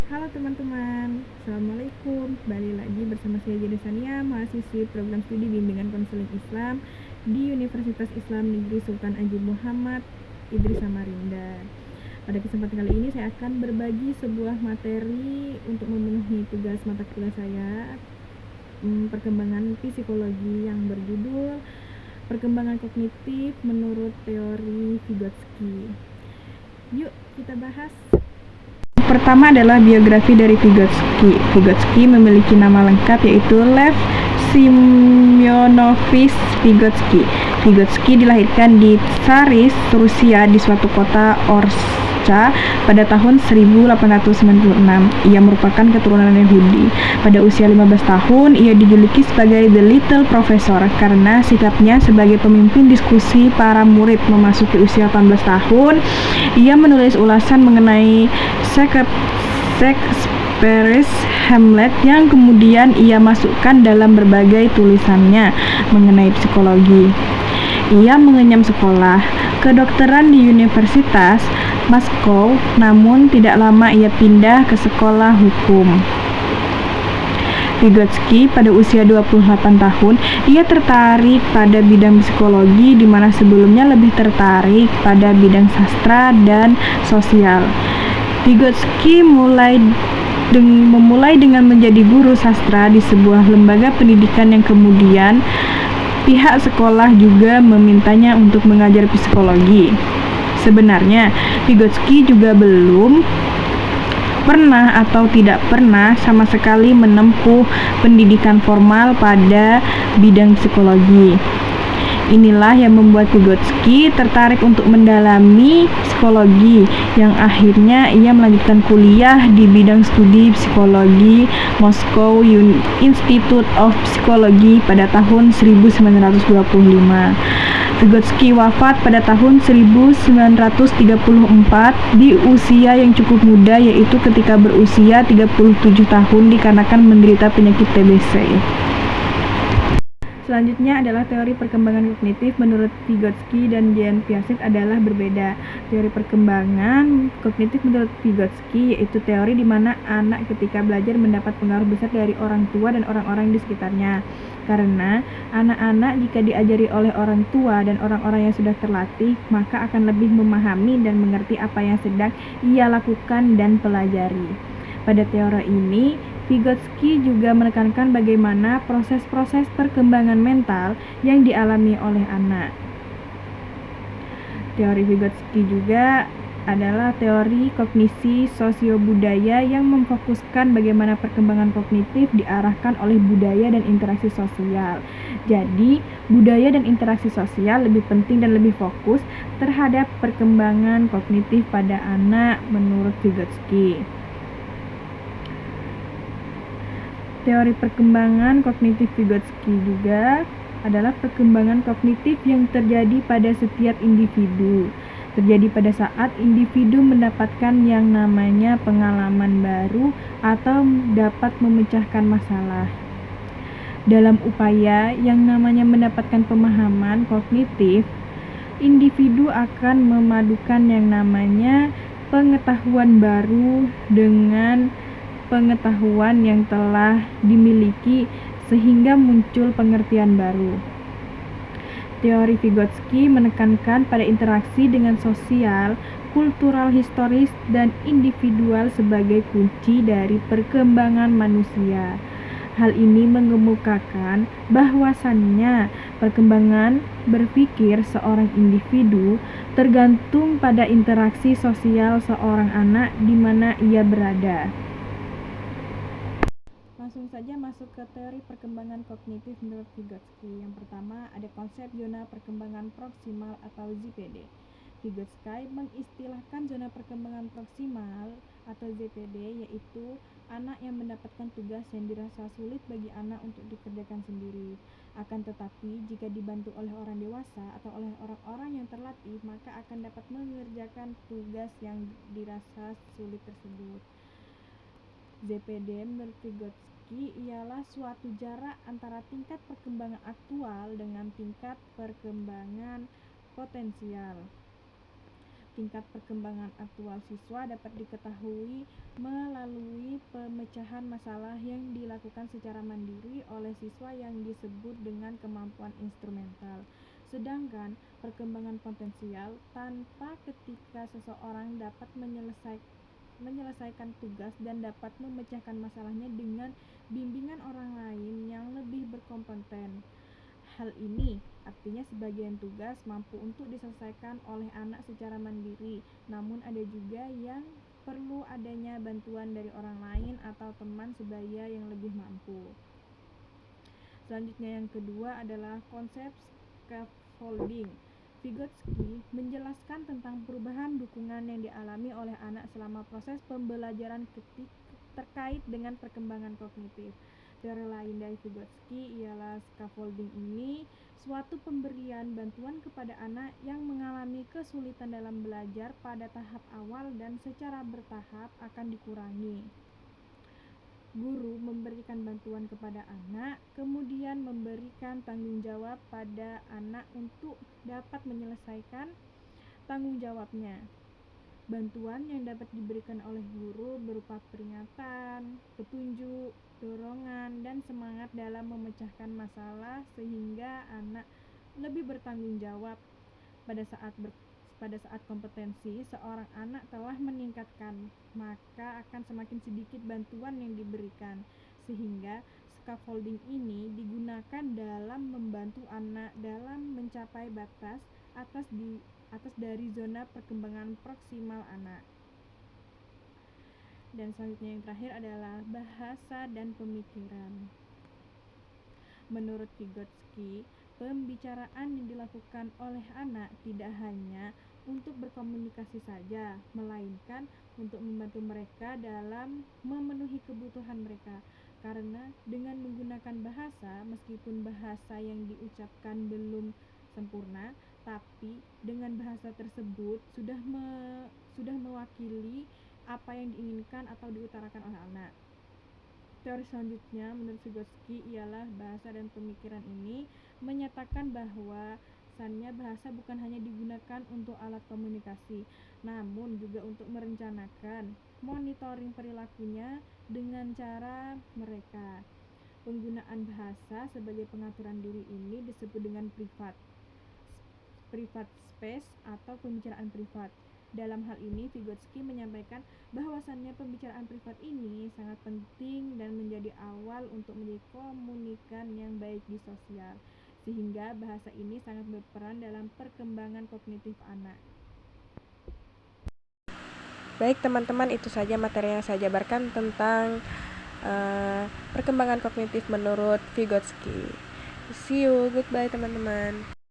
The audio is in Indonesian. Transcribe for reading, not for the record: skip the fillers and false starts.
Halo teman-teman, Assalamualaikum. Kembali lagi bersama saya Jadi Sania, mahasiswi program studi bimbingan konseling Islam di Universitas Islam Negeri Sultan Haji Muhammad Idris Samarinda. Pada kesempatan kali ini saya akan berbagi sebuah materi untuk memenuhi tugas mata kuliah saya, perkembangan psikologi, yang berjudul Perkembangan Kognitif Menurut Teori Vygotsky. Yuk kita bahas. Pertama adalah biografi dari Vygotsky. Vygotsky memiliki nama lengkap yaitu Lev Semyonovich Vygotsky. Vygotsky dilahirkan di Tsaris, Rusia di suatu kota Orsha pada tahun 1896. Ia merupakan keturunan Yahudi. Pada usia 15 tahun, ia dijuluki sebagai The Little Professor karena sikapnya sebagai pemimpin diskusi para murid. Memasuki usia 18 tahun, ia menulis ulasan mengenai Shakespeare's Hamlet yang kemudian ia masukkan dalam berbagai tulisannya mengenai psikologi. Ia mengenyam sekolah kedokteran di Universitas Moskow, namun tidak lama ia pindah ke sekolah hukum. Vygotsky pada usia 28 tahun, ia tertarik pada bidang psikologi di mana sebelumnya lebih tertarik pada bidang sastra dan sosial. Vygotsky memulai dengan menjadi guru sastra di sebuah lembaga pendidikan yang kemudian pihak sekolah juga memintanya untuk mengajar psikologi. Sebenarnya, Vygotsky juga belum pernah atau tidak pernah sama sekali menempuh pendidikan formal pada bidang psikologi. Inilah yang membuat Vygotsky tertarik untuk mendalami psikologi, yang akhirnya ia melanjutkan kuliah di bidang studi psikologi Moscow Institute of Psychology pada tahun 1925. Vygotsky wafat pada tahun 1934 di usia yang cukup muda, yaitu ketika berusia 37 tahun dikarenakan menderita penyakit TBC. Selanjutnya adalah teori perkembangan kognitif. Menurut Vygotsky dan Jean Piaget adalah berbeda. Teori perkembangan kognitif menurut Vygotsky yaitu teori di mana anak ketika belajar mendapat pengaruh besar dari orang tua dan orang-orang di sekitarnya. Karena anak-anak jika diajari oleh orang tua dan orang-orang yang sudah terlatih, maka akan lebih memahami dan mengerti apa yang sedang ia lakukan dan pelajari. Pada teori ini, Vygotsky juga menekankan bagaimana proses-proses perkembangan mental yang dialami oleh anak. Teori Vygotsky juga adalah teori kognisi sosiobudaya yang memfokuskan bagaimana perkembangan kognitif diarahkan oleh budaya dan interaksi sosial. Jadi, budaya dan interaksi sosial lebih penting dan lebih fokus terhadap perkembangan kognitif pada anak menurut Vygotsky. Teori perkembangan kognitif Vygotsky juga adalah perkembangan kognitif yang terjadi pada setiap individu. Terjadi pada saat individu mendapatkan yang namanya pengalaman baru atau dapat memecahkan masalah. Dalam upaya yang namanya mendapatkan pemahaman kognitif, individu akan memadukan yang namanya pengetahuan baru dengan pengetahuan yang telah dimiliki sehingga muncul pengertian baru. Teori Vygotsky menekankan pada interaksi dengan sosial, kultural, historis, dan individual sebagai kunci dari perkembangan manusia. Hal ini mengemukakan bahwasannya perkembangan berpikir seorang individu tergantung pada interaksi sosial seorang anak di mana ia berada. Langsung saja masuk ke teori perkembangan kognitif menurut Vygotsky. Yang pertama ada konsep zona perkembangan proksimal atau ZPD. Vygotsky mengistilahkan zona perkembangan proksimal atau ZPD yaitu anak yang mendapatkan tugas yang dirasa sulit bagi anak untuk dikerjakan sendiri. Akan tetapi jika dibantu oleh orang dewasa atau oleh orang-orang yang terlatih, maka akan dapat mengerjakan tugas yang dirasa sulit tersebut. ZPD menurut Vygotsky ialah suatu jarak antara tingkat perkembangan aktual dengan tingkat perkembangan potensial. tingkat perkembangan aktual siswa dapat diketahui melalui pemecahan masalah yang dilakukan secara mandiri oleh siswa yang disebut dengan kemampuan instrumental. Sedangkan perkembangan potensial tanpa ketika seseorang dapat menyelesaikan tugas dan dapat memecahkan masalahnya dengan bimbingan orang lain yang lebih berkompeten. Hal ini artinya sebagian tugas mampu untuk diselesaikan oleh anak secara mandiri, namun ada juga yang perlu adanya bantuan dari orang lain atau teman sebaya yang lebih mampu. Selanjutnya yang kedua adalah konsep scaffolding. Vygotsky menjelaskan tentang perubahan dukungan yang dialami oleh anak selama proses pembelajaran ketik terkait dengan perkembangan kognitif. Teori lain dari Vygotsky ialah scaffolding ini suatu pemberian bantuan kepada anak yang mengalami kesulitan dalam belajar pada tahap awal dan secara bertahap akan dikurangi. Guru memberikan bantuan kepada anak, kemudian memberikan tanggung jawab pada anak untuk dapat menyelesaikan tanggung jawabnya. Bantuan yang dapat diberikan oleh guru berupa peringatan, petunjuk, dorongan, dan semangat dalam memecahkan masalah sehingga anak lebih bertanggung jawab. Pada saat kompetensi seorang anak telah meningkatkan, maka akan semakin sedikit bantuan yang diberikan, sehingga scaffolding ini digunakan dalam membantu anak dalam mencapai batas atas dari zona perkembangan proksimal anak. Dan selanjutnya yang terakhir adalah bahasa dan pemikiran. Menurut Vygotsky, pembicaraan yang dilakukan oleh anak tidak hanya untuk berkomunikasi saja, melainkan untuk membantu mereka dalam memenuhi kebutuhan mereka. Karena dengan menggunakan bahasa, meskipun bahasa yang diucapkan belum sempurna, tapi dengan bahasa tersebut sudah mewakili apa yang diinginkan atau diutarakan oleh anak. Teori selanjutnya menurut Vygotsky ialah bahasa dan pemikiran ini menyatakan bahwa bahasa bukan hanya digunakan untuk alat komunikasi, namun juga untuk merencanakan, monitoring perilakunya dengan cara mereka. Penggunaan bahasa sebagai pengaturan diri ini disebut dengan private space atau pembicaraan privat. Dalam hal ini, Vygotsky menyampaikan bahwasannya pembicaraan privat ini sangat penting dan menjadi awal untuk menjadi komunikan yang baik di sosial, sehingga bahasa ini sangat berperan dalam perkembangan kognitif anak. Baik teman-teman, itu saja materi yang saya jabarkan tentang perkembangan kognitif menurut Vygotsky. See you, goodbye teman-teman.